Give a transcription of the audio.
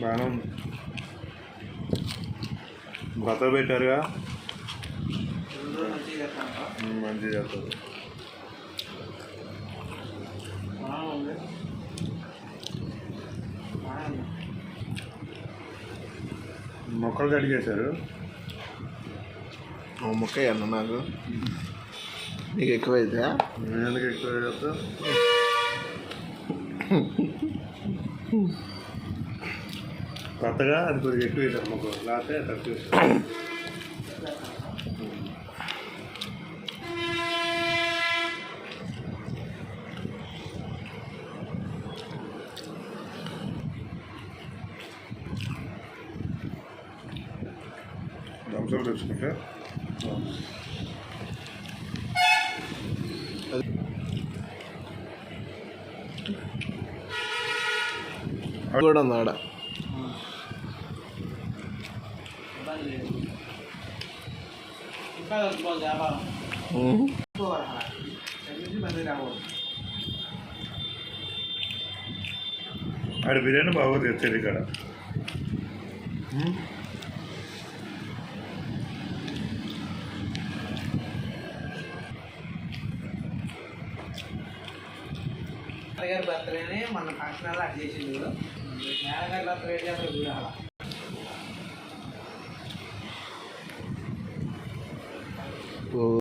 బాగా కొత్త పెట్టారుగా మంచిగా చేస్తారు. మొక్కలు కడిగేశారు. మొక్క అన్న నాకు నీకు ఎక్కువైతే ఎందుకు ఎక్కువ చేస్తా కొత్తగా అది కొద్దిగా ఎక్కువ వేసారు మొక్క లేకపోతే తక్కువ వేసారు. దంసలు తెచ్చుకుంటే కూడా ఉంది ఆడ. ఆడ బిర్యానీ బాగా తెచ్చేది ఇక్కడ. గారి బర్త్డేని మన ఫంక్షన్ హాల్లో అట్ చేసింది. మేనగారి బర్త్డే అసలు చూడాలి.